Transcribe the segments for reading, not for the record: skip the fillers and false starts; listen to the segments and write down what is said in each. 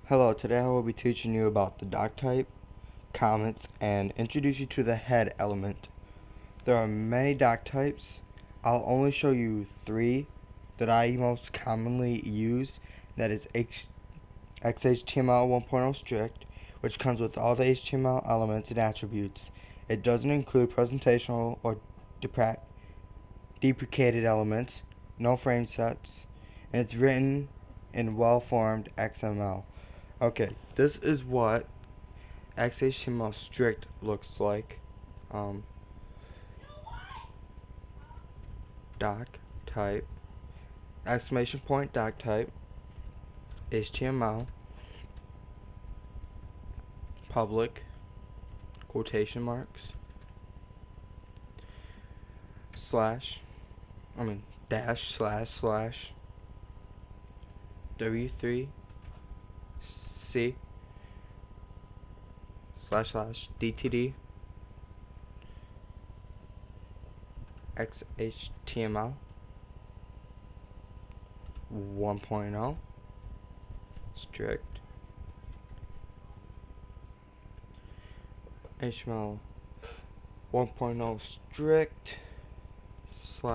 Hello, today I will be teaching you about the Doctype, comments, and introduce you to the head element. There are many Doctypes. I'll only show you three that I most commonly use. That is XHTML 1.0 strict, which comes with all the HTML elements and attributes. It doesn't include presentational or deprecated elements, no frame sets, and it's written in well-formed XML. Okay, this is what XHTML strict looks like. Doc type, exclamation point doc type, HTML, public, quotation marks, slash, dash slash W3 C slash DTD XHTML 1.0 strict HTML 1.0 strict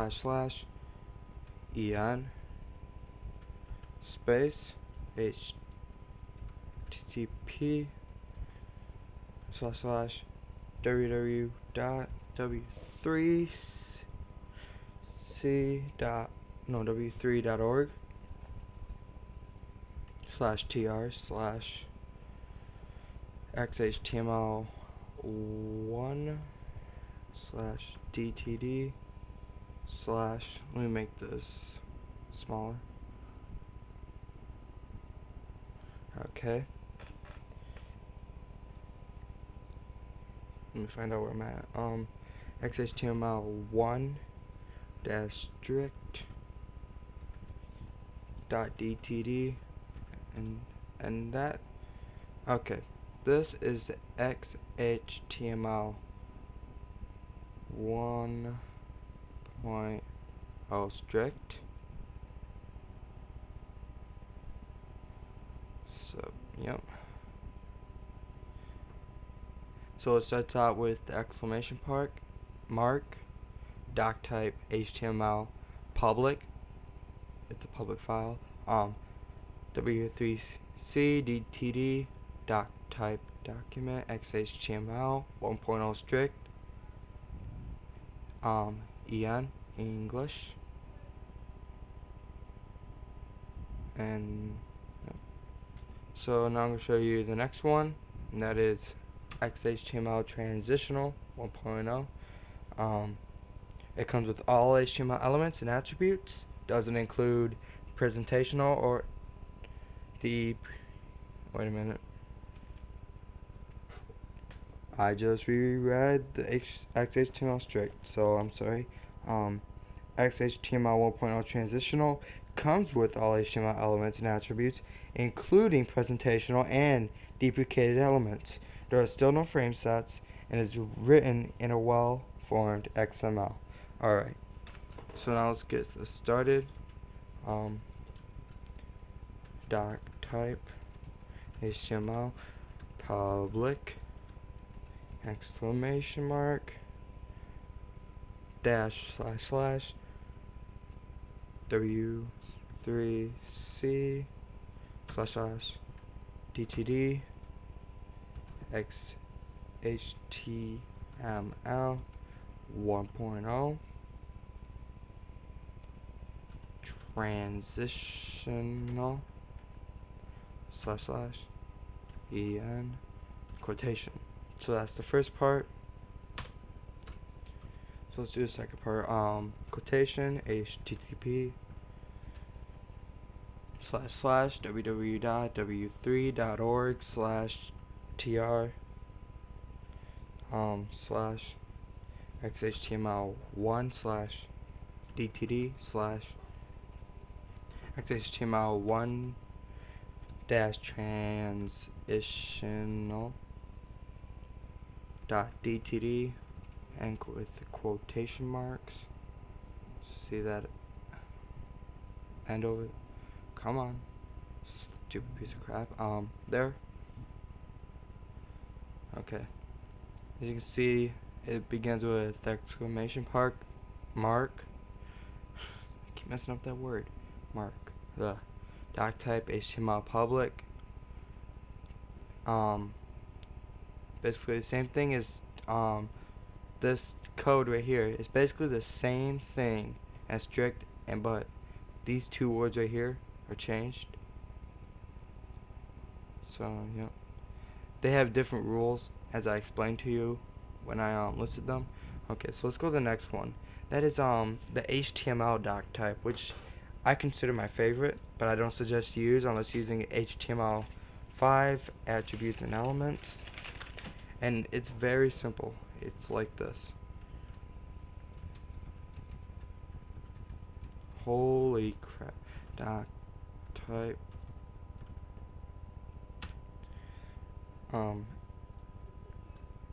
slash en space http slash w3.org slash tr slash xhtml 1 slash dtd slash, let me make this smaller. Okay, let me find out where I'm at. XHTML 1 dash strict dot dtd and that. Okay, this is XHTML 1.0 strict. So, yep. So it starts out with the exclamation mark, doc type, HTML, public. It's a public file. W3C DTD doc type document XHTML 1.0 strict. EN English. And so now I'm going to show you the next one, and that is XHTML transitional 1.0. It comes with all HTML elements and attributes. Doesn't include presentational or wait a minute. I just reread the XHTML strict, so I'm sorry. XHTML 1.0 transitional comes with all HTML elements and attributes, including presentational and deprecated elements. There are still no frame sets, and is written in a well-formed XML. Alright, so now let's get this started. Doc type, HTML, public, exclamation mark, dash slash w3c slash dtd xhtml 1.0 transitional slash en quotation. So that's the first part. So let's do the second part. Quotation http slash www.w3.org slash tr slash xhtml1 slash dtd slash xhtml1 dash transitional dot dtd and with the quotation marks. See that end over? Come on, stupid piece of crap. There. Okay. As you can see, it begins with exclamation mark. I keep messing up that word. Mark. The Doctype HTML public. Basically the same thing as this code right here. It's basically the same thing as strict, but these two words right here are changed. So yeah, they have different rules as I explained to you when I listed them. Okay, so let's go to the next one. That is the HTML Doctype, which I consider my favorite, but I don't suggest you use unless using HTML5 attributes and elements. And it's very simple. It's like this. Holy crap. Doctype.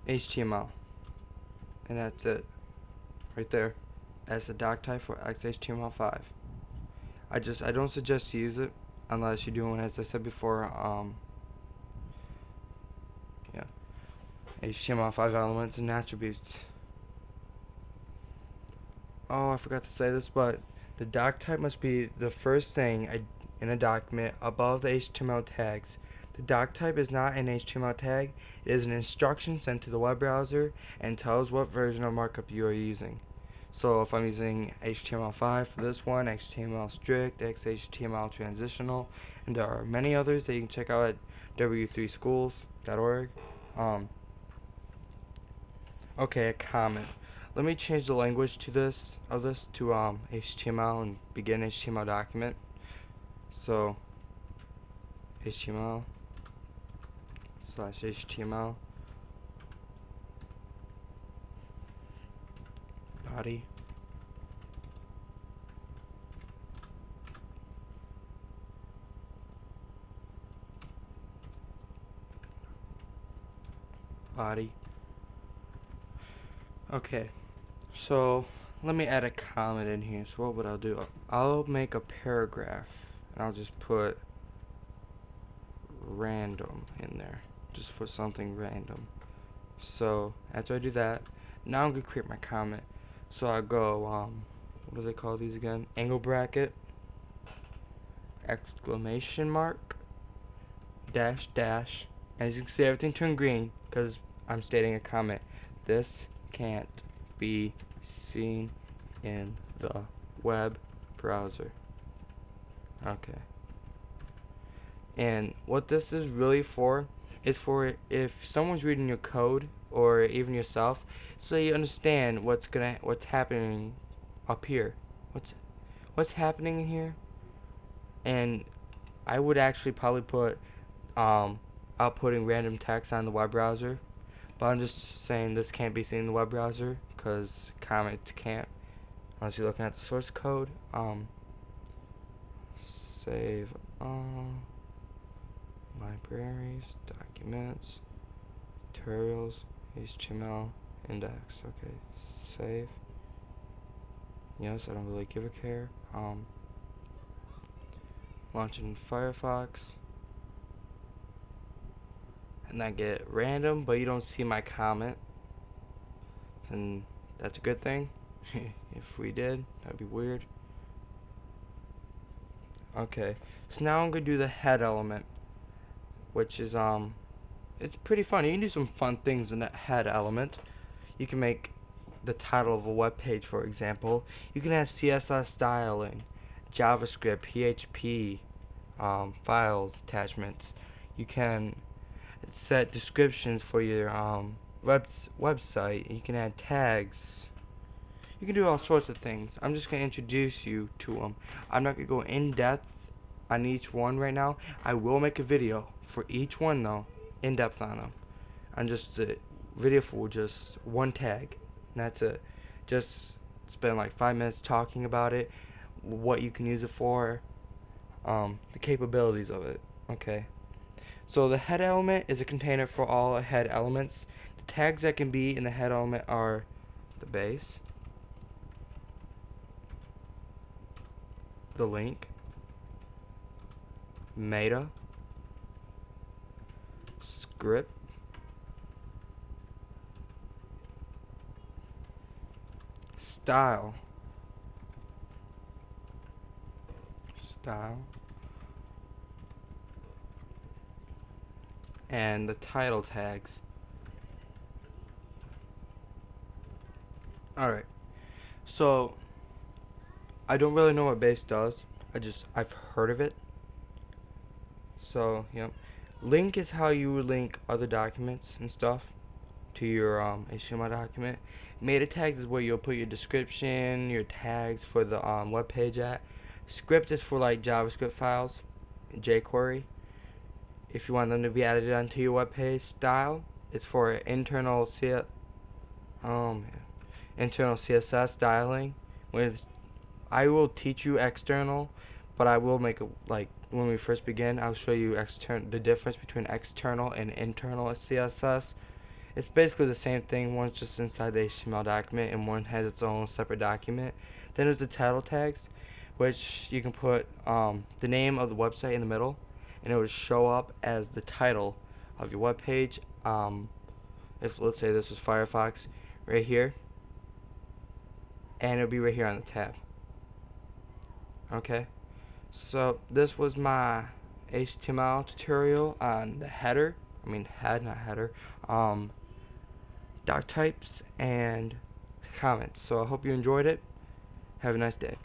HTML. And that's it. Right there. That's the Doctype for XHTML5. I don't suggest you use it unless you're doing, as I said before, yeah, HTML5 elements and attributes. Oh, I forgot to say this, but the Doctype must be the first thing in a document above the HTML tags. The Doctype is not an HTML tag. It is an instruction sent to the web browser and tells what version of markup you are using. So if I'm using HTML5 for this one, HTML strict, XHTML transitional, and there are many others that you can check out at w3schools.org. Okay, a comment. Let me change the language to this to HTML and begin HTML document. So HTML/HTML body body. Okay, so let me add a comment in here. So what would I do? I'll make a paragraph and I'll just put random in there, just for something random. So after I do that, now I'm gonna create my comment. So I go what do they call these again? Angle bracket, exclamation mark, dash dash, and as you can see, everything turned green because I'm stating a comment. This can't be seen in the web browser. Okay. And what this is really for is for if someone's reading your code or even yourself, so you understand what's happening up here. What's happening in here? And I would actually probably put outputting random text on the web browser, but I'm just saying this can't be seen in the web browser because comments can't unless you're looking at the source code. Save libraries, documents, tutorials, HTML, index. Okay, save. Yes, I don't really give a care. Launch in Firefox. And I get random, but you don't see my comment. And that's a good thing. If we did, that'd be weird. Okay, so now I'm gonna do the head element, which is it's pretty fun. You can do some fun things in that head element. You can make the title of a web page, for example. You can have CSS styling, JavaScript, PHP, files, attachments. You can set descriptions for your website. You can add tags. You can do all sorts of things. I'm just going to introduce you to them. I'm not going to go in depth on each one right now. I will make a video for each one though, in depth on them. And just a video for just one tag. And that's it. Just spend like 5 minutes talking about it, what you can use it for, the capabilities of it. Okay. So the head element is a container for all head elements. The tags that can be in the head element are the base, the link, meta, script, style, and the title tags. Alright, so I don't really know what base does. I've heard of it. So, yep. Link is how you would link other documents and stuff to your HTML document. Meta tags is where you'll put your description, your tags for the web page at. Script is for like JavaScript files, jQuery. If you want them to be added onto your web page. Style is for internal CSS styling. I will teach you external, but I will make when we first begin, I'll show you the difference between external and internal CSS. It's basically the same thing. One's just inside the HTML document, and one has its own separate document. Then there's the title tags, which you can put the name of the website in the middle, and it would show up as the title of your web page. If let's say this was Firefox, right here, and it'll be right here on the tab. Okay, so this was my HTML tutorial on the header. Not header. Doctypes and comments. So I hope you enjoyed it. Have a nice day.